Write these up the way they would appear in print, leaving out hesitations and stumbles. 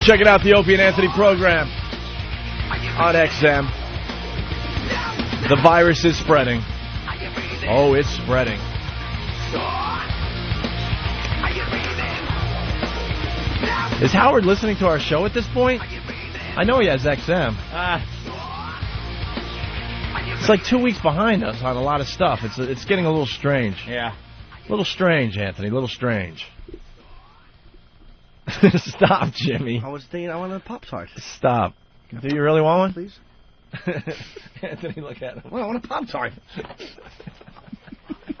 Checking out the Opie and Anthony program on XM. The virus is spreading. Oh, it's spreading. Is Howard listening to our show at this point? I know he has XM. It's like 2 weeks behind us on a lot of stuff. It's getting a little strange. Yeah. A little strange, Anthony. A little strange. Stop, Jimmy. I was thinking I wanted a Pop-Tart. Stop. Do you really want one? Please. Anthony, look at him. Well, I want a Pop-Tart.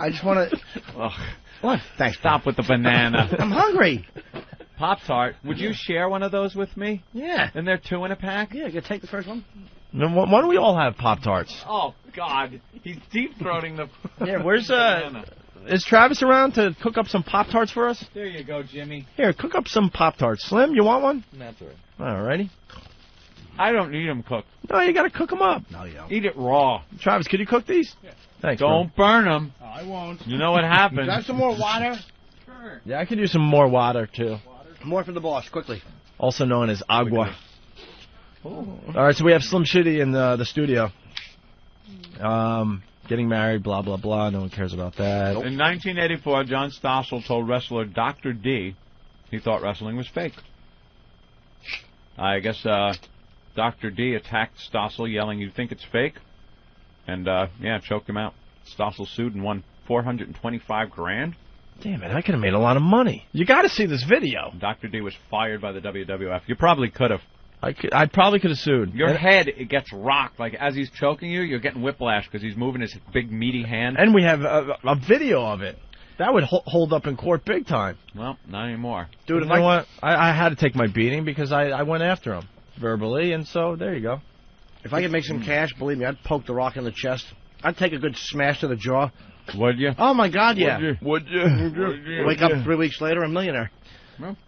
I just want to... What? Thanks. Stop with the banana. I'm hungry. Pop-Tart. Would you share one of those with me? Yeah. And they're 2 in a pack? Yeah, you take the first one? No, why don't we all have Pop-Tarts? Oh, God. He's deep-throating the... Yeah, where's... banana. Is Travis around to cook up some Pop-Tarts for us? There you go, Jimmy. Here, cook up some Pop-Tarts. Slim, you want one? That's all right. All righty. I don't need them cooked. No, you got to cook them up. No, you don't. Eat it raw. Travis, could you cook these? Yeah. Thanks, Don't burn them. Oh, I won't. You know what happens. Got some more water? Sure. Yeah, I could use some more water, too. More for the boss, quickly. Also known as agua. All right, so we have Slim Shitty in the studio. Getting married, blah, blah, blah. No one cares about that. In 1984, John Stossel told wrestler Dr. D he thought wrestling was fake. I guess Dr. D attacked Stossel, yelling, "You think it's fake?" And, choked him out. Stossel sued and won $425,000. Damn it, I could have made a lot of money. You got to see this video. Dr. D was fired by the WWF. You probably could have. I probably could have sued. Your head, it gets rocked. Like, as he's choking you, you're getting whiplash because he's moving his big, meaty hand. And we have a video of it. That would hold up in court big time. Well, not anymore. Dude, you know what? I had to take my beating because I went after him verbally, and so there you go. If I could make some cash, believe me, I'd poke the Rock in the chest. I'd take a good smash to the jaw. Would you? Oh, my God, yeah. Would you? Wake up 3 weeks later, a millionaire. Well.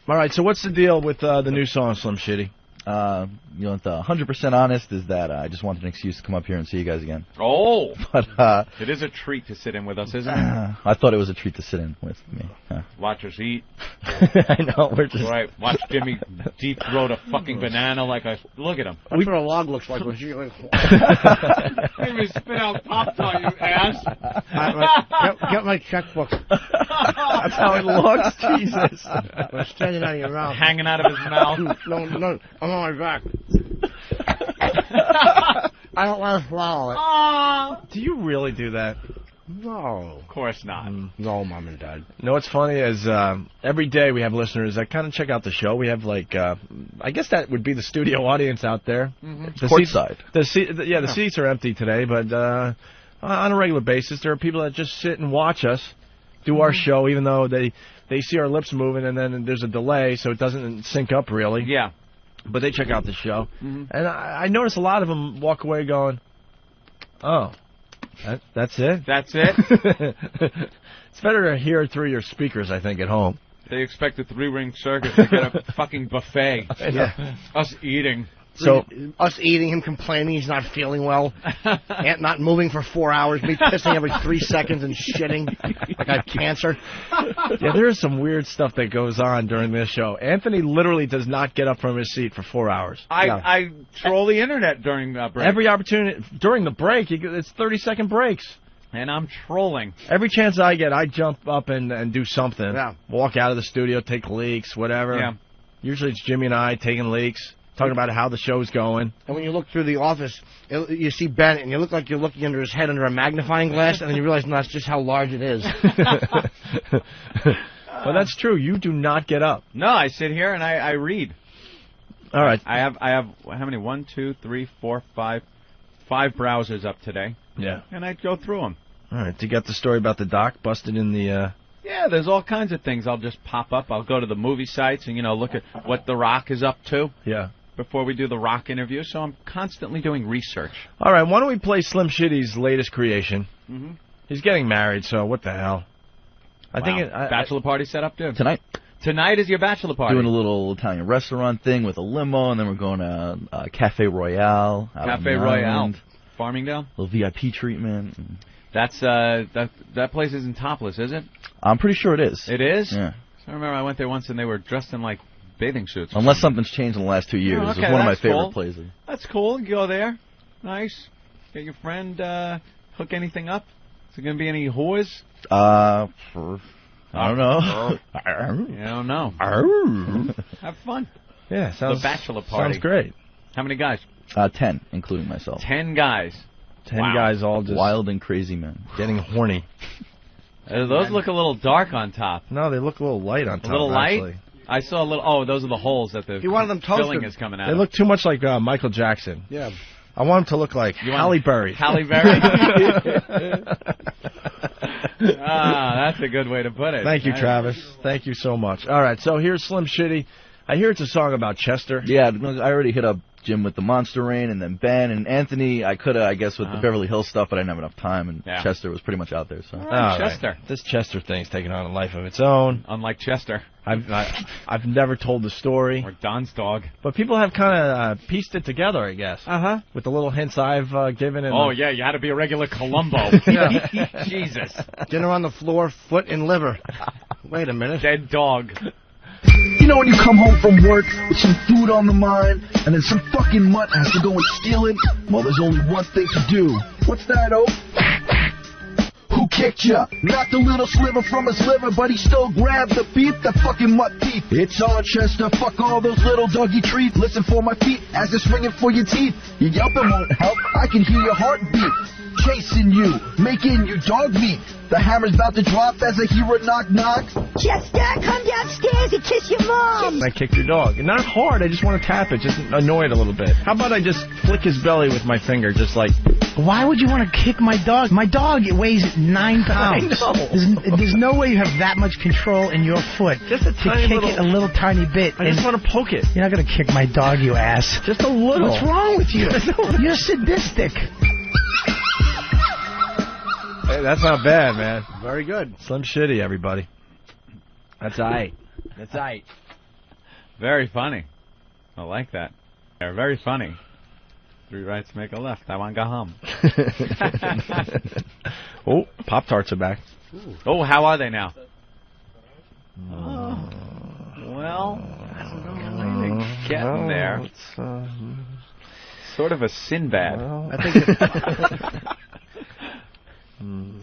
All right, so what's the deal with the new song, Slim Shitty? The 100% honest is that I just wanted an excuse to come up here and see you guys again. Oh! But it is a treat to sit in with us, isn't it? I thought it was a treat to sit in with me. Watch us eat. I know, we're just... Right, watch Jimmy deep-throat a fucking banana like a... Look at him. That's what a log looks like. When she, like... Jimmy, spit out Pop-Tart, you ass. Get my checkbook. That's how it looks? Jesus. It's standing out of your mouth. Hanging out of his mouth. No, I'm on my back. I don't want to swallow it. Aww. Do you really do that? No. Of course not. No, Mom and Dad. You know what's funny is every day we have listeners that kind of check out the show. We have like, I guess that would be the studio audience out there. Mm-hmm. Courtside. The seats are empty today, but on a regular basis, there are people that just sit and watch us do our show, even though they see our lips moving and then there's a delay, so it doesn't sync up really. Yeah. But they check out the show. Mm-hmm. And I notice a lot of them walk away going, oh, that's it? That's it? It's better to hear it through your speakers, I think, at home. They expect a 3-ring circus to get a fucking buffet. Yeah. Us eating. So us eating, him complaining he's not feeling well, Aunt not moving for 4 hours, me pissing every 3 seconds and shitting like I have cancer. Yeah, there is some weird stuff that goes on during this show. Anthony literally does not get up from his seat for 4 hours. I troll the internet during break. Every opportunity during the break, it's 30-second breaks. And I'm trolling. Every chance I get, I jump up and do something. Yeah. Walk out of the studio, take leaks, whatever. Yeah. Usually it's Jimmy and I taking leaks. Talking about how the show's going. And when you look through the office, you see Ben, and you look like you're looking under his head under a magnifying glass, and then you realize, no, that's just how large it is. Well, that's true. You do not get up. No, I sit here and I read. All right. I have how many? 1, 2, 3, 4, 5 browsers up today. Yeah. And I go through them. All right. Do you get the story about the doc busted in the... Yeah, there's all kinds of things. I'll just pop up. I'll go to the movie sites and, look at what The Rock is up to. Yeah. Before we do the Rock interview, so I'm constantly doing research. All right, why don't we play Slim Shitty's latest creation? Mm-hmm. He's getting married, so what the hell? I think bachelor party set up, too. Tonight. Tonight is your bachelor party. Doing a little Italian restaurant thing with a limo, and then we're going to Cafe Royale. Cafe Royale. Farmingdale? A little VIP treatment. That's that place isn't topless, is it? I'm pretty sure it is. It is? Yeah. So I remember I went there once and they were dressed in like bathing suits. Unless something's changed in the last 2 years. Oh, okay, It's one of my that's favorite cool. places. That's cool. You go there. Nice. Get your friend, hook anything up? Is there going to be any whores? I don't know. You don't know. Have fun. Yeah, sounds The bachelor party. Sounds great. How many guys? 10, including myself. 10 guys. 10 Wow. guys all just Wild and crazy men. getting horny. Those look a little dark on top. No, they look a little light on top. A little light? actually. I saw a little... Oh, those are the holes that the He wanted them filling toasted. is coming out They of. look too much like Michael Jackson. Yeah. I want him to look like Halle Berry. Halle Berry? That's a good way to put it. Thank you, Travis. Thank you so much. All right, so here's Slim Shitty. I hear it's a song about Chester. Yeah, I already hit up Jim with the Monster Rain, and then Ben and Anthony. I could have, I guess, with the Beverly Hills stuff, but I didn't have enough time, and Chester was pretty much out there. So All right, All Chester. right. This Chester thing's taking on a life of its own. Unlike Chester. I've never told the story. Or Don's dog. But people have kind of pieced it together, I guess. Uh-huh. With the little hints I've given. And Oh, yeah, you had to be a regular Columbo. Jesus. Dinner on the floor, foot and liver. Wait a minute. Dead dog. You know when you come home from work with some food on the mind, and then some fucking mutt has to go and steal it? Well, there's only one thing to do. What's that, oh? Who kicked ya? Knocked a little sliver from his liver, but he still grabbed the beef, that fucking mutt beef. It's on, Chester, fuck all those little doggy treats. Listen for my feet as they're swinging for your teeth. Your yelping won't help, I can hear your heartbeat. Chasing you, making you dog meat. The hammer's about to drop as a hero knock knock. Chester, come downstairs and kiss your mom. I kicked your dog. Not hard, I just want to tap it, just annoy it a little bit. How about I just flick his belly with my finger, just like... Why would you want to kick my dog? My dog weighs 9 pounds. I know. There's no way you have that much control in your foot Just a to tiny kick little... it a little tiny bit. I just want to poke it. You're not going to kick my dog, you ass. Just a little. What's wrong with you? You're sadistic. Hey, that's not bad, man. Very good. Slim Shitty, everybody. That's aight. That's aight. Very funny. I like that. They're very funny. 3 rights make a left. I want to go home. Oh, Pop-Tarts are back. Oh, how are they now? Oh. Well, kind of getting there. Sort of a Sinbad. I think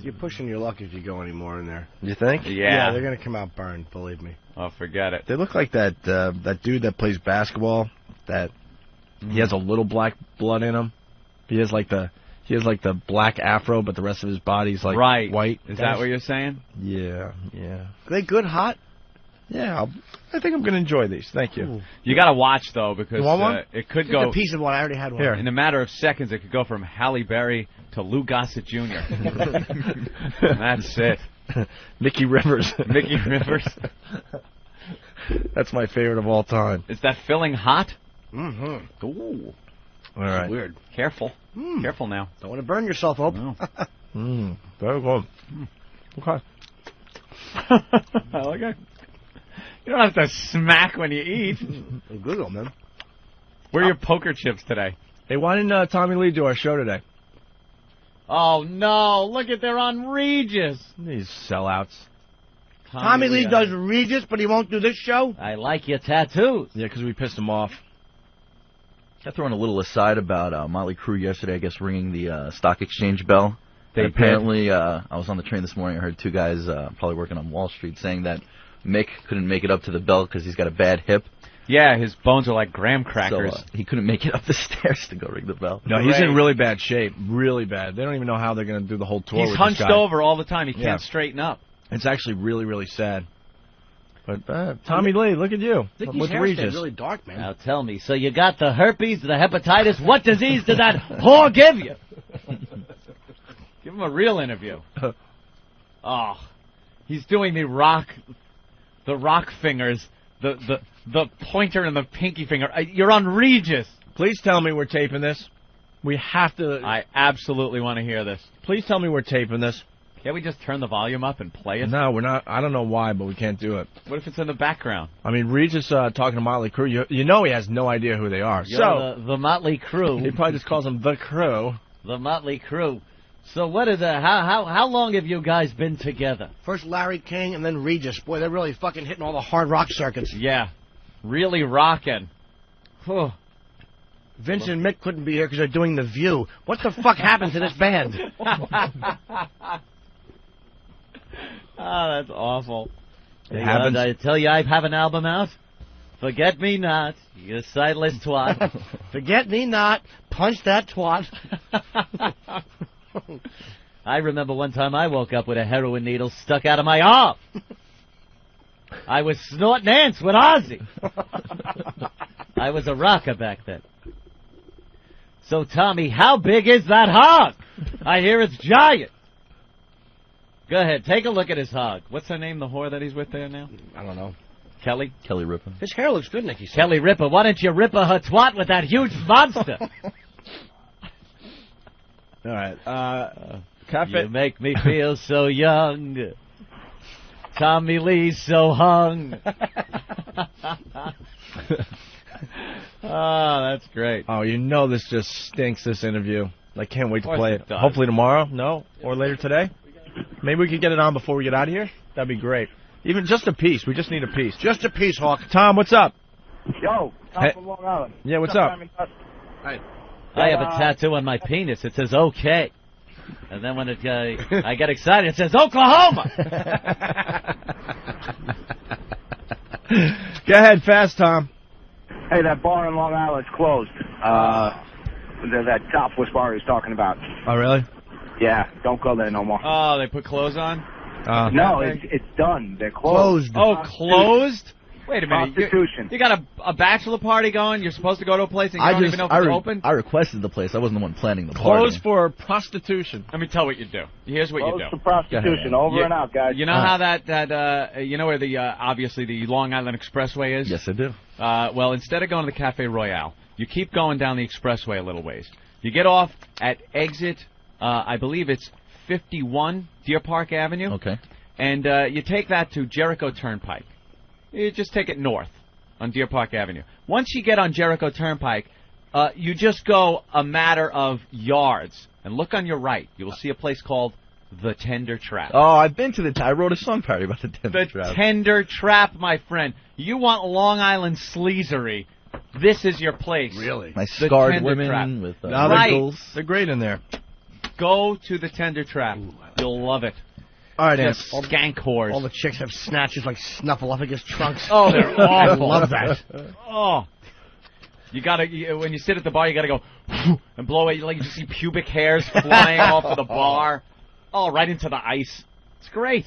you're pushing your luck if you go any more in there. You think? Yeah. They're going to come out burned, believe me. Oh, forget it. They look like that dude that plays basketball. That he has a little black blood in him. He has like the black afro, but the rest of his body's like white. Is that what you're saying? Yeah. Are they good hot? Yeah, I think I'm going to enjoy these. Thank you. Ooh. You got to watch though, because You want one? it could Just go a piece of one. I already had one. Here. in a matter of seconds. It could go from Halle Berry to Lou Gossett Jr. That's it. Mickey Rivers. Mickey Rivers. That's my favorite of all time. Is that filling hot? Mm-hmm. Ooh, All right. Weird. careful. Careful now. Don't want to burn yourself, Hope. No. Very good. Okay. Okay. You don't have to smack when you eat. Google, man. Where are your poker chips today? Hey, why didn't Tommy Lee do our show today? Oh, no. Look at, they're on Regis. These sellouts. Tommy Lee does Regis, but he won't do this show? I like your tattoos. Yeah, because we pissed him off. I threw in a little aside about Motley Crue yesterday, I guess, ringing the stock exchange bell. They And apparently, I was on the train this morning. I heard 2 guys probably working on Wall Street saying that Mick couldn't make it up to the bell because he's got a bad hip. Yeah, his bones are like graham crackers. So he couldn't make it up the stairs to go ring the bell. No, he's in really bad shape. Really bad. They don't even know how they're going to do the whole tour He's with hunched this guy. over all the time. He Yeah. can't straighten up. It's actually really, really sad. But Tommy Lee, look at you. With Regis. really dark, man. Now tell me, so you got the herpes, the hepatitis, what disease did that whore give you? Give him a real interview. Oh, he's doing the rock fingers, the pointer and the pinky finger. You're on Regis. Please tell me we're taping this. We have to. I absolutely want to hear this. Please tell me we're taping this. Can't we just turn the volume up and play it? No, we're not. I don't know why, but we can't do it. What if it's in the background? I mean, Regis talking to Motley Crue. You know he has no idea who they are. You're the Motley Crue. He probably just calls them the Crew. The Motley Crue. So what is that? How long have you guys been together? First Larry King and then Regis. Boy, they're really fucking hitting all the hard rock circuits. Yeah. Really rocking. Whew. Vince and Mick couldn't be here because they're doing The View. What the fuck happened to this band? That's awful. It happens. I tell you, I have an album out. Forget me not, you sightless twat. Forget me not. Punch that twat. I remember one time I woke up with a heroin needle stuck out of my arm. I was snorting ants with Ozzy. I was a rocker back then. So, Tommy, how big is that hog? I hear it's giant. Go ahead, take a look at his hog. What's her name, the whore that he's with there now? I don't know. Kelly? Kelly Ripa. His hair looks good, Nicky. Kelly Ripa, why don't you rip her twat with that huge monster? All right. Cafe. You make me feel so young. Tommy Lee's so hung. Oh, that's great. Oh, you know this just stinks, this interview. I can't wait to play it. Does. Hopefully tomorrow, no? Or later today? Maybe we could get it on before we get out of here? That'd be great. Even just a piece. We just need a piece. Just a piece, Hawk. Tom, what's up? Yo, Tom Hey. from Long Island. Yeah, what's up? Hey. I have a tattoo on my penis. It says okay. And then when I get excited, it says Oklahoma. Go ahead, fast, Tom. Hey, that bar in Long Island's closed. That topless bar he was talking about. Oh, really? Yeah, don't go there no more. Oh, they put clothes on? No, it's done. They're closed. Oh, closed? Wait a minute. Prostitution. You got a bachelor party going. You're supposed to go to a place and you don't even know if it's open? I requested the place. I wasn't the one planning the party. Closed for prostitution. Let me tell what you do. Here's what you Closed do. for prostitution. Over and out, guys. You know how that you know where the obviously the Long Island Expressway is? Yes, I do. Well, instead of going to the Cafe Royale, you keep going down the expressway a little ways. You get off at exit, I believe it's 51 Deer Park Avenue. Okay. And you take that to Jericho Turnpike. You just take it north on Deer Park Avenue. Once you get on Jericho Turnpike, you just go a matter of yards. And look on your right. You will see a place called The Tender Trap. Oh, I've been to I wrote a song parody about the Tender Trap. The Tender Trap, my friend. You want Long Island sleazery. This is your place. Really? My The scarred Tender women Trap. with Right. They're great in there. Go to The Tender Trap. You'll love it. All right, Just skank whores. All the chicks have snatches like Snuffleupagus trunks. Oh, they're awful. I love that. Oh. You gotta, when you sit at the bar, you gotta go and blow it. Like you just see pubic hairs flying off of the bar. Oh, right into the ice. It's great.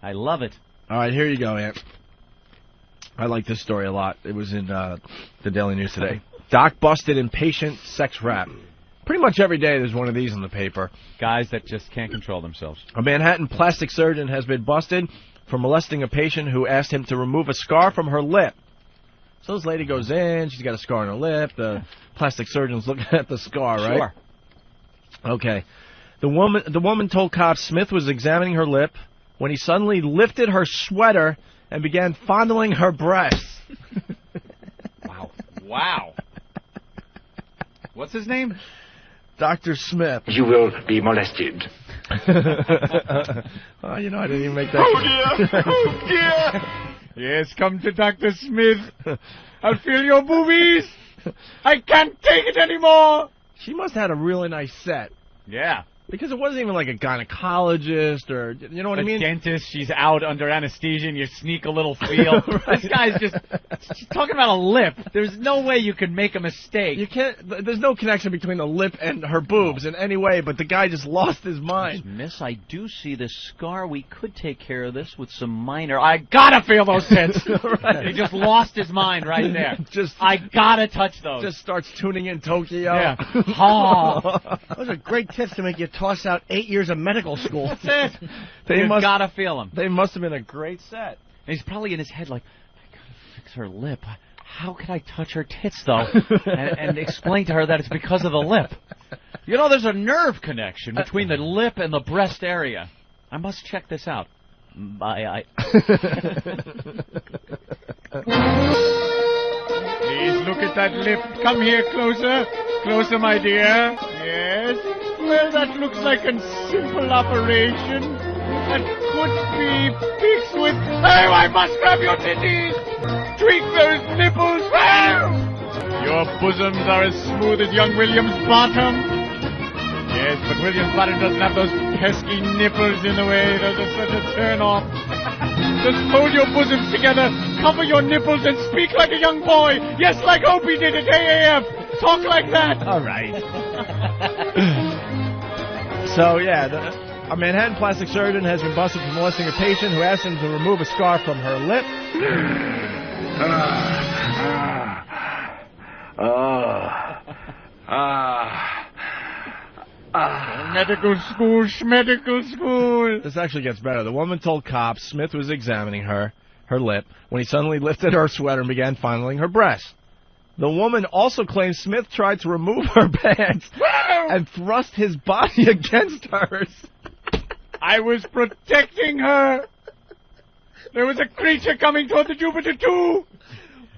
I love it. All right, here you go, Ant. I like this story a lot. It was in the Daily News today. Doc busted in patient sex rap. Pretty much every day there's one of these in the paper. Guys that just can't control themselves. A Manhattan plastic surgeon has been busted for molesting a patient who asked him to remove a scar from her lip. So this lady goes in, she's got a scar on her lip. The plastic surgeon's looking at the scar, right? Sure. Okay. The woman told cops Smith was examining her lip when he suddenly lifted her sweater and began fondling her breasts. Wow. Wow. What's his name? Dr. Smith. You will be molested. Oh, you know, I didn't even make that. Oh, dear. Oh, dear. Yes, come to Dr. Smith. I'll feel your boobies. I can't take it anymore. She must have had a really nice set. Yeah. Because it wasn't even like a gynecologist or, you know what I mean? Dentist, she's out under anesthesia and you sneak a little feel. Right. This guy's she's talking about a lip. There's no way you could make a mistake. You can't, there's no connection between the lip and her boobs in any way, but the guy just lost his mind. Miss, I do see this scar. We could take care of this with some minor... I gotta feel those tits. Right. He just lost his mind right there. I gotta touch those. Just starts tuning in Tokyo. Yeah. Oh. Those are great tips to make you toss out 8 years of medical school. That's it. You gotta feel them. They must have been a great set. And he's probably in his head like, I gotta fix her lip. How could I touch her tits, though? and explain to her that it's because of the lip. You know, there's a nerve connection between the lip and the breast area. I must check this out. Please look at that lip. Come here closer. Closer, my dear. Yes. Well, that looks like a simple operation. That could be fixed with... Oh, I must grab your titties! tweak those nipples. Your bosoms are as smooth as young William's bottom. Yes, but William's bottom doesn't have those pesky nipples in the way. Those are such a turn-off. Just hold your bosoms together, cover your nipples, and speak like a young boy. Yes, like Opie did at AAF. Talk like that. All right. So, yeah, a Manhattan plastic surgeon has been busted for molesting a patient who asked him to remove a scar from her lip. Medical school. This actually gets better. The woman told cops Smith was examining her lip, when he suddenly lifted her sweater and began fondling her breast. The woman also claims Smith tried to remove her pants and thrust his body against hers. I was protecting her. There was a creature coming toward the Jupiter 2.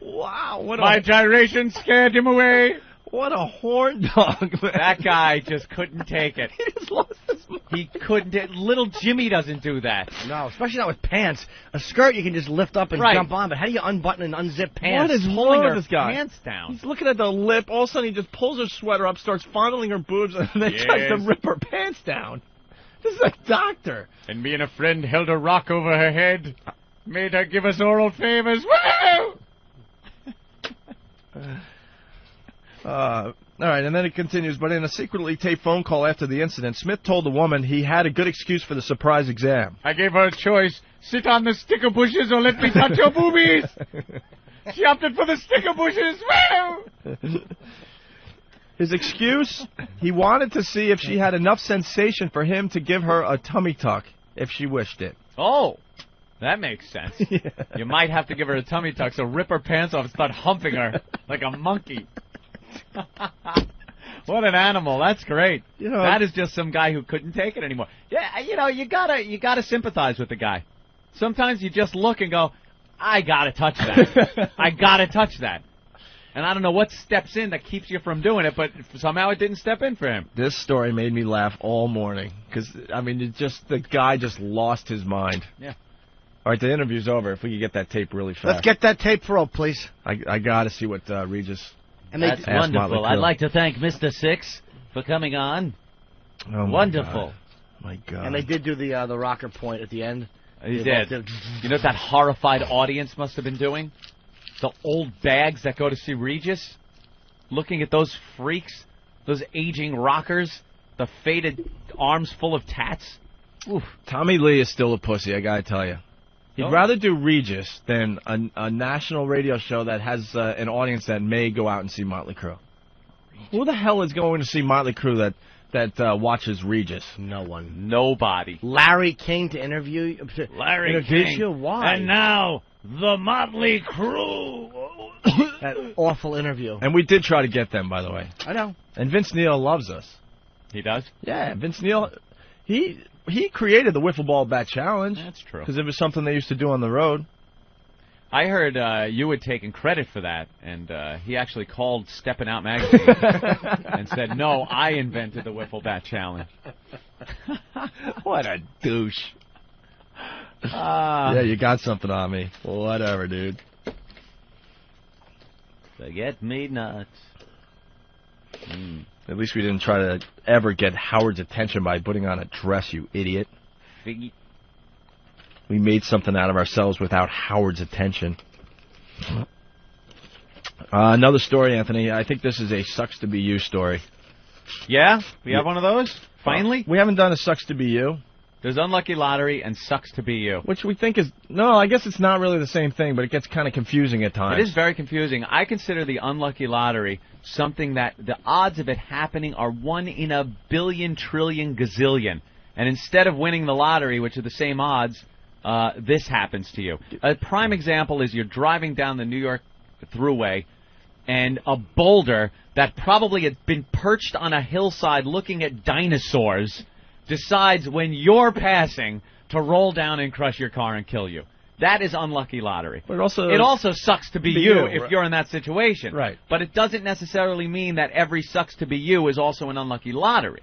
Wow. My gyration scared him away. What a horn dog, man. That guy just couldn't take it. He just lost his mind. He couldn't. Little Jimmy doesn't do that. No, especially not with pants. A skirt you can just lift up and jump on, but how do you unbutton and unzip pants? What is wrong with this guy? Pants down. He's looking at the lip. All of a sudden, he just pulls her sweater up, starts fondling her boobs, and then tries to rip her pants down. This is a doctor. And me and a friend held a rock over her head, made her give us oral favors. All right, and then it continues. But in a secretly taped phone call after the incident, Smith told the woman he had a good excuse for the surprise exam. I gave her a choice. Sit on the sticker bushes or let me touch your boobies. She opted for the sticker bushes. His excuse? He wanted to see if she had enough sensation for him to give her a tummy tuck if she wished it. Oh, that makes sense. Yeah. You might have to give her a tummy tuck, so rip her pants off and start humping her like a monkey. What an animal. That's great. You know, that is just some guy who couldn't take it anymore. Yeah, you know, you gotta sympathize with the guy. Sometimes you just look and go, I gotta touch that. I gotta touch that. And I don't know what steps in that keeps you from doing it, but somehow it didn't step in for him. This story made me laugh all morning because, I mean, the guy just lost his mind. Yeah. All right, the interview's over. If we could get that tape really fast. Let's get that tape roll, please. I got to see what Regis. And that's wonderful. I'd like to thank Mr. Six for coming on. Oh, wonderful. My God. And they did do the rocker point at the end. He did. You know what that horrified audience must have been doing? The old bags that go to see Regis, looking at those freaks, those aging rockers, the faded arms full of tats. Oof. Tommy Lee is still a pussy, I gotta tell you. He'd rather do Regis than a national radio show that has an audience that may go out and see Motley Crue. Who the hell is going to see Motley Crue that watches Regis? No one. Nobody. Larry King to interview Larry King. You? Why? And now, the Motley Crue. That awful interview. And we did try to get them, by the way. I know. And Vince Neil loves us. He does? Yeah, Vince Neil, he created the Wiffle Ball Bat Challenge. That's true. Because it was something they used to do on the road. I heard you had taken credit for that, and he actually called Steppin' Out magazine and said, no, I invented the Wiffle Bat Challenge. What a douche. Yeah, you got something on me. Whatever, dude. Forget me not. At least we didn't try to ever get Howard's attention by putting on a dress, you idiot. We made something out of ourselves without Howard's attention. Another story, Anthony. I think this is a sucks to be you story. Yeah? We have one of those? Finally? We haven't done a sucks to be you. There's Unlucky Lottery and Sucks to Be You. Which we think is... No, I guess it's not really the same thing, but it gets kind of confusing at times. It is very confusing. I consider the Unlucky Lottery something that the odds of it happening are 1 in a billion, trillion, gazillion. And instead of winning the lottery, which are the same odds, this happens to you. A prime example is you're driving down the New York Thruway, and a boulder that probably had been perched on a hillside looking at dinosaurs decides when you're passing to roll down and crush your car and kill you. That is Unlucky Lottery. But it also sucks to be you if you're in that situation. Right. But it doesn't necessarily mean that every sucks to be you is also an Unlucky Lottery.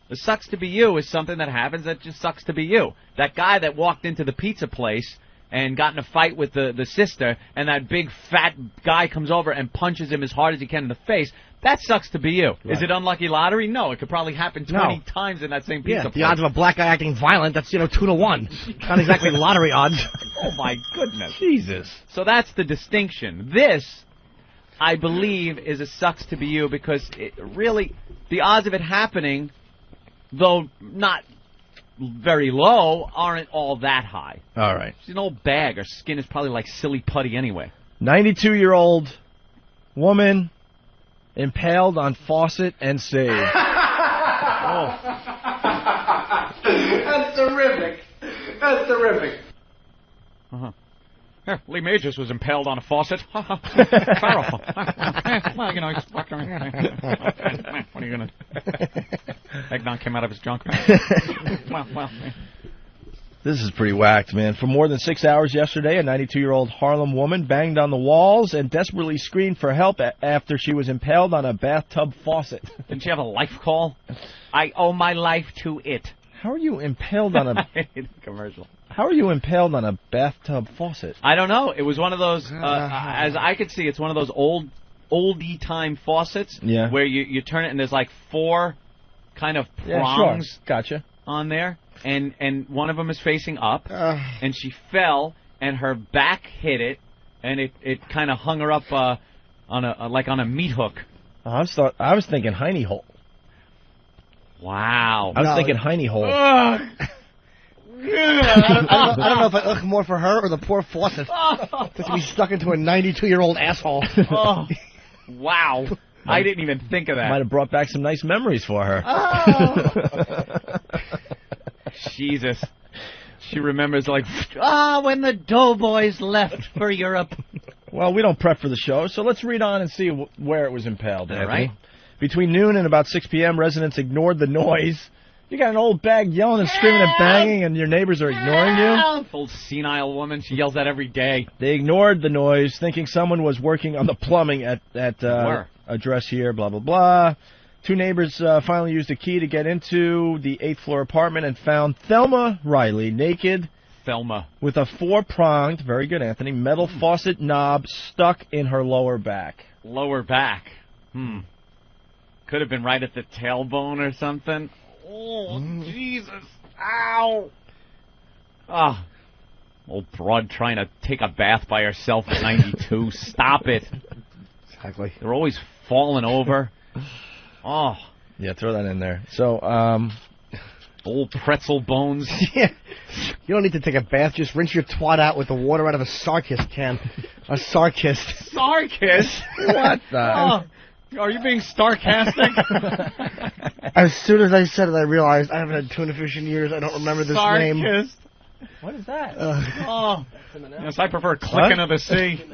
The sucks to be you is something that happens that just sucks to be you. That guy that walked into the pizza place and got in a fight with the sister, and that big fat guy comes over and punches him as hard as he can in the face, that sucks to be you. Right. Is it unlucky lottery? No, it could probably happen 20 times in that same pizza place. The odds of a black guy acting violent, that's 2 to 1. Not exactly lottery odds. Oh my goodness. Jesus. So that's the distinction. This, I believe, is a sucks to be you because really the odds of it happening, though not very low, aren't all that high. All right. She's an old bag. Her skin is probably like silly putty anyway. 92-year-old woman impaled on faucet and saved. That's terrific. That's terrific. Uh-huh. Here, Lee Majors was impaled on a faucet. Powerful. Well, you know, he's fucking around. What are you going to... Eggnog came out of his junk. Well. This is pretty whacked, man. For more than 6 hours yesterday, a 92-year-old Harlem woman banged on the walls and desperately screamed for help after she was impaled on a bathtub faucet. Didn't she have a life call? I owe my life to it. How are you impaled on a... commercial. How are you impaled on a bathtub faucet? I don't know. It was one of those, as I could see, it's one of those oldie-time faucets where you turn it and there's like 4 kind of prongs Gotcha. on there. And one of them is facing up, and she fell, and her back hit it, and it kind of hung her up on a meat hook. I was thinking hiney hole. Wow. I was thinking hiney hole. I don't know if I ugh more for her or the poor faucet to be stuck into a 92-year-old asshole. Oh, wow. I didn't even think of that. Might have brought back some nice memories for her. Jesus. She remembers like, when the doughboys left for Europe. Well, we don't prep for the show, so let's read on and see where it was impaled. All right. Between noon and about 6 p.m., residents ignored the noise. You got an old bag yelling and screaming and banging, and your neighbors are ignoring you? Old senile woman. She yells that every day. They ignored the noise, thinking someone was working on the plumbing at address here, blah, blah, blah. 2 neighbors finally used a key to get into the 8th floor apartment and found Thelma Riley naked. Thelma. With a 4-pronged, very good, Anthony, metal faucet knob stuck in her lower back. Lower back. Could have been right at the tailbone or something. Oh, Jesus. Ow. Ah. Old broad trying to take a bath by herself at 92. Stop it. Exactly. They're always falling over. Oh. Yeah, throw that in there. So, old pretzel bones. Yeah. You don't need to take a bath. Just rinse your twat out with the water out of a sarkist can. A sarkist. Sarkist? What the... Are you being sarcastic? As soon as I said it, I realized I haven't had tuna fish in years. I don't remember this name. Sarkist. What is that? Yes, I prefer clicking of the sea.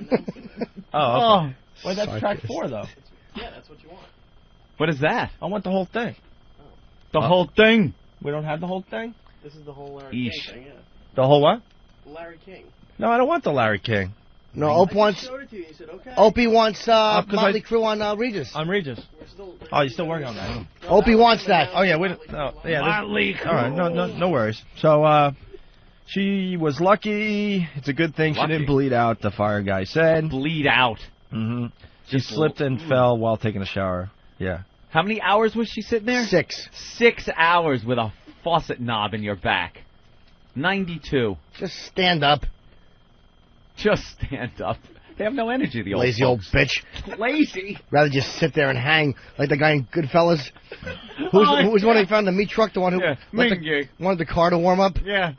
Oh. Well, that's track 4, though. Yeah, that's what you want. What is that? I want the whole thing. The whole thing? We don't have the whole thing? This is the whole Larry King thing, yeah. The whole what? Larry King. No, I don't want the Larry King. No, Opie wants... I showed it to you. You said, okay. Opie wants Motley Crue on Regis. On Regis. Oh, you're still working on that. Opie wants that. Oh, yeah. Motley Crue. All right, no worries. So, she was lucky. It's a good thing she didn't bleed out, the fire guy said. Bleed out. Mm-hmm. She slipped and fell while taking a shower. Yeah. How many hours was she sitting there? 6. 6 hours with a faucet knob in your back. 92. Just stand up. Just stand up. They have no energy, the old lazy folks. old bitch. Lazy. Rather just sit there and hang like the guy in Goodfellas. Who's the one who found the meat truck? The one who wanted the car to warm up? Yeah.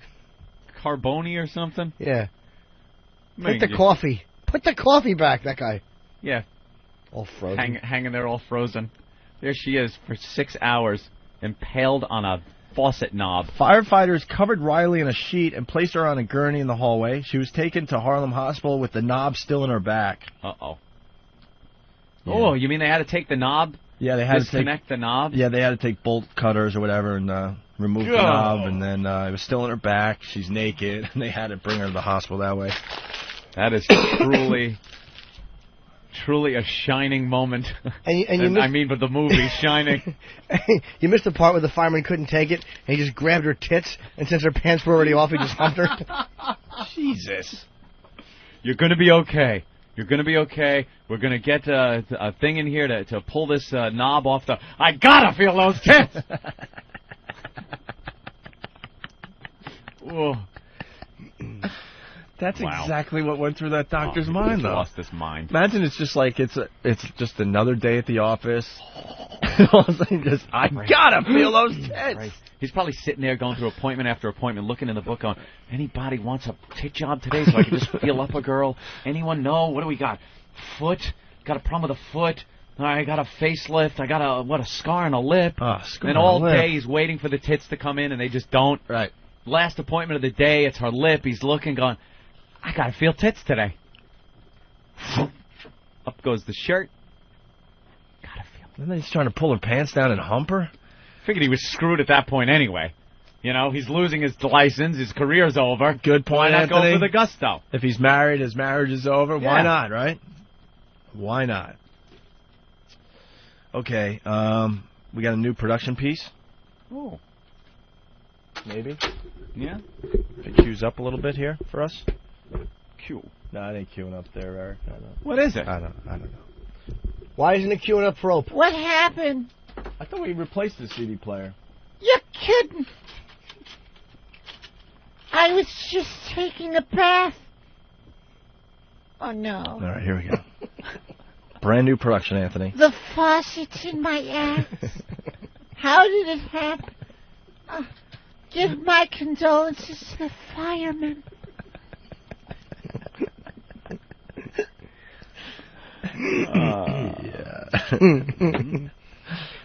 Carboni or something? Yeah. Put the coffee. Put the coffee back, that guy. Yeah. All frozen. Hanging there all frozen. There she is for 6 hours, impaled on a faucet knob. Firefighters covered Riley in a sheet and placed her on a gurney in the hallway. She was taken to Harlem Hospital with the knob still in her back. Uh-oh. Yeah. Oh, you mean they had to take the knob? Yeah, they had to disconnect the knob? Yeah, they had to take bolt cutters or whatever and remove the knob, and then it was still in her back. She's naked, and they had to bring her to the hospital that way. That is truly a shining moment. And you missed, I mean, but the movie Shining. You missed the part where the fireman couldn't take it, and he just grabbed her tits, and since her pants were already off, he just humped her. Jesus. You're going to be okay. You're going to be okay. We're going to get a thing in here to pull this knob off the... I gotta feel those tits! Whoa. That's exactly what went through that doctor's mind, though. Lost his mind. Imagine it's just like it's just another day at the office. All of a sudden, just I gotta feel those tits. Right. He's probably sitting there going through appointment after appointment, looking in the book, going, "Anybody wants a tit job today, so I can just feel up a girl? Anyone know? What do we got? Foot? Got a problem with a foot? I got a facelift. I got a scar on a lip." And all day he's waiting for the tits to come in, and they just don't. Right. Last appointment of the day, it's her lip. He's looking, going, I gotta feel tits today. Up goes the shirt. Gotta feel. And then he's trying to pull her pants down and hump her. Figured he was screwed at that point anyway. You know, he's losing his license. His career's over. Good point, Why not Anthony. go for the gusto? If he's married, his marriage is over. Yeah. Why not, right? Why not? Okay, we got a new production piece. Oh. Maybe. Yeah. If it cues up a little bit here for us. Cue. No, it ain't queuing up there, Eric. I don't know. What is it? I don't know. Why isn't it queuing up for Ope? What happened? I thought we replaced the CD player. You're kidding. I was just taking a bath. Oh, no. All right, here we go. Brand new production, Anthony. The faucet's in my ass. How did it happen? Give my condolences to the firemen. Yeah.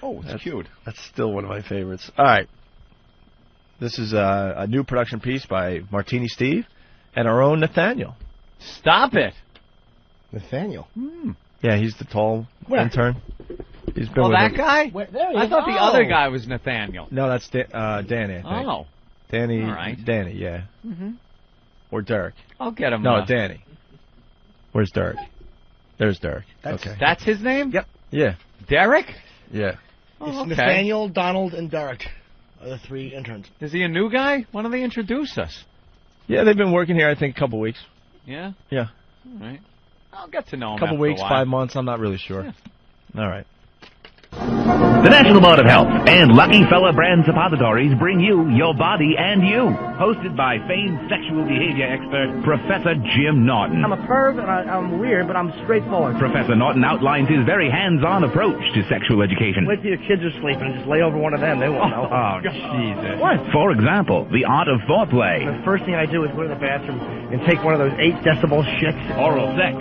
Oh, it's cute. That's still one of my favorites. All right. This is a new production piece by Martini Steve and our own Nathaniel. Stop it. Nathaniel. Yeah, he's the tall intern. He's been with that him. guy? I thought the other guy was Nathaniel. No, that's Danny, I think. Oh. Danny, All right. Danny, yeah. Mm-hmm. Or Derek. I'll get him. No, Danny. Where's Derek? There's Derek. Okay. That's his name? Yep. Yeah. Derek? Yeah. Oh, It's okay. Nathaniel, Donald, and Derek are the three interns. Is he a new guy? Why don't they introduce us? Yeah, they've been working here, I think, a couple weeks. Yeah? Yeah. All right. I'll get to know him A couple after weeks, a while. 5 months, I'm not really sure. Yeah. All right. The National Board of Health and Lucky Fella brand suppositories bring you Your Body and You, hosted by famed sexual behavior expert Professor Jim Norton. I'm a perv and I'm weird, but I'm straightforward. Professor Norton outlines his very hands-on approach to sexual education. Wait till your kids are sleeping and just lay over one of them. They won't know. Oh, Jesus. What? For example, the art of foreplay. The first thing I do is go to the bathroom and take one of those 8 decibel shits. Oral sex.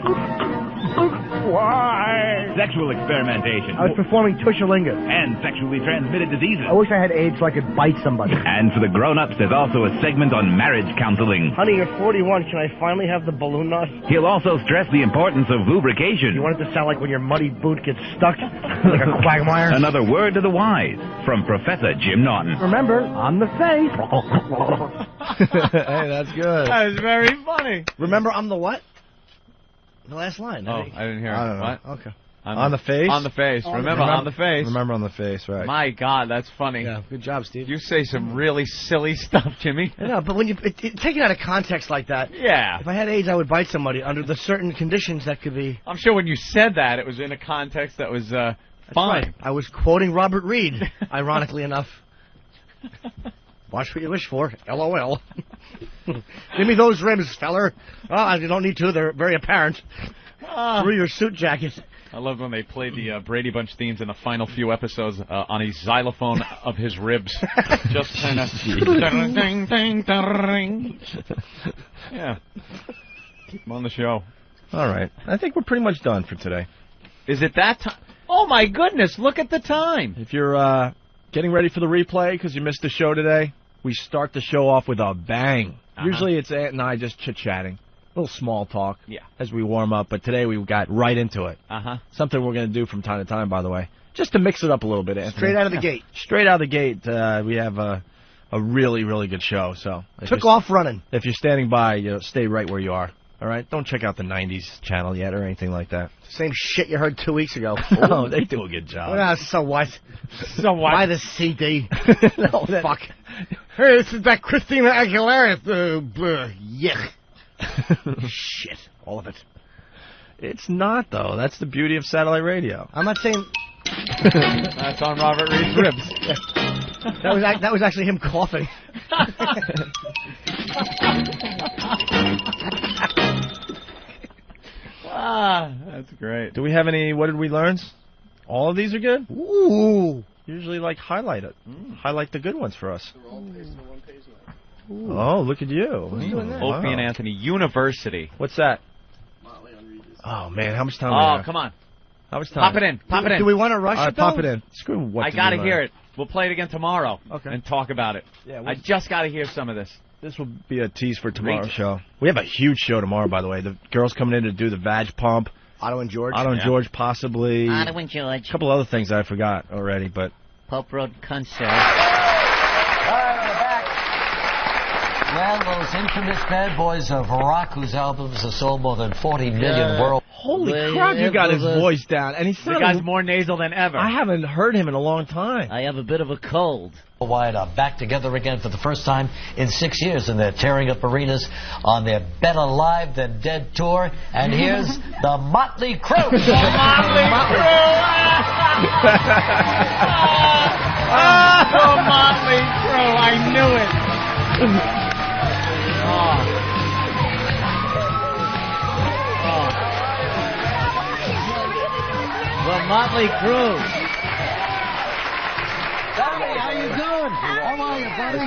Why? Sexual experimentation. I was performing Tushalinga. And sexually transmitted diseases. I wish I had AIDS so I could bite somebody. And for the grown-ups, there's also a segment on marriage counseling. Honey, you're 41. Can I finally have the balloon knot? He'll also stress the importance of lubrication. You want it to sound like when your muddy boot gets stuck? Like a quagmire? Another word to the wise from Professor Jim Norton. Remember, I'm the face. Hey, that's good. That was very funny. Remember, I'm the what? The last line. Oh, I didn't hear it. I don't know. What? Okay. On the face? On the face. Remember, on the face. Remember on the face, right. My God, that's funny. Yeah, good job, Steve. You say some really silly stuff, Jimmy. I know, but when you take it out of context like that, Yeah. if I had AIDS, I would bite somebody under the certain conditions that could be. I'm sure when you said that, it was in a context that was fine. Right. I was quoting Robert Reed, ironically enough. Watch what you wish for. LOL. Give me those rims, feller. Oh, you don't need to. They're very apparent. Through your suit jacket. I loved when they played the Brady Bunch themes in the final few episodes on a xylophone of his ribs. Just kind of... Yeah. Keep him on the show. All right. I think we're pretty much done for today. Is it that time? Oh, my goodness. Look at the time. If you're getting ready for the replay because you missed the show today, we start the show off with a bang. Usually it's Ant and I just chit-chatting. A little small talk as we warm up, but today we got right into it. Something we're going to do from time to time, by the way, just to mix it up a little bit, Anthony. Straight out of the gate. Straight out of the gate, we have a really, really good show. So Took off running. If you're standing by, stay right where you are. All right, don't check out the '90s channel yet or anything like that. Same shit you heard 2 weeks ago. Oh, they do a good job. Well, so what? So what? Buy the CD. No, Fuck. Hey, this is that Christina Aguilera. Yuck. Shit. All of it. It's not, though. That's the beauty of satellite radio. I'm not saying... That's on Robert Reed's ribs. That was actually him coughing. That's great. Do we have any, what did we learn? All of these are good? Ooh. Usually, like, highlight it. Highlight the good ones for us. They're all pasted on one page now. Ooh. Oh, look at you. Who's doing that? Opie and Anthony University. What's that? Motley on Regis. Oh, man, how much time do we have? Come on. How much time? Pop it in. Pop it in. Do we want to rush All right, it, though? pop it in. Screw what I did got to we hear learn? it. We'll play it again tomorrow and talk about it. Yeah, I just got to hear some of this. This will be a tease for tomorrow's Great. show. We have a huge show tomorrow, by the way. The girls coming in to do the vag pump. Otto and George. Otto and George, possibly. Otto and George. A couple other things I forgot already, but... Pope Road concert. Well, those infamous bad boys of rock whose albums have sold more than 40 million world. Holy crap, you got his voice down. And he's The guy's more nasal than ever. I haven't heard him in a long time. I have a bit of a cold. Wide are back together again for the first time in 6 years, and they're tearing up arenas on their Better Live Than Dead tour. And here's the Motley Crue. The Motley Crue! The Motley Crue! I knew it. The Motley Crue. How you doing? How are you, buddy?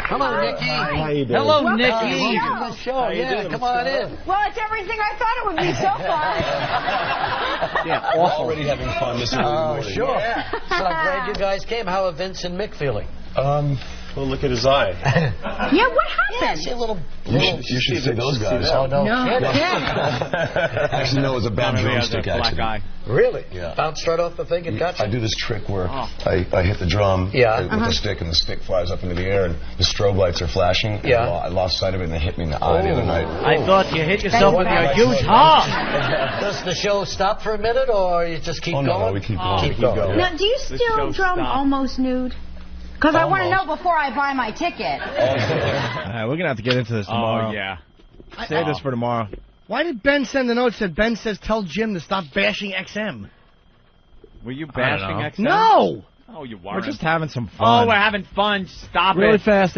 Hello, Nikki. How you doing? Hello, Welcome Nikki. to the show. Yeah, come on in. Well, it's everything I thought it would be so far. Yeah, awful. Already having fun this early morning. Sure. So I'm glad you guys came. How are Vince and Mick feeling? Well, look at his eye. Yeah, what happened? See a little. You should see those guys. Oh, no. Actually, no, it was a bad drumstick accident. Black eye. Really? Yeah. Bounced right off the thing and got you? I do this trick where I hit the drum with the stick, and the stick flies up into the air, and the strobe lights are flashing. And I lost sight of it, and it hit me in the eye the other night. I thought you hit yourself with your huge heart. Does the show stop for a minute, or you just keep going? No, we keep going. Keep going. Now, do you still drum almost nude? Because I want to know before I buy my ticket. All right, we're going to have to get into this tomorrow. Oh, yeah. Save this for tomorrow. Why did Ben send the note that said Ben says tell Jim to stop bashing XM? Were you bashing XM? No! Oh, you weren't. We're just having some fun. Oh, we're having fun. Stop it. Really fast.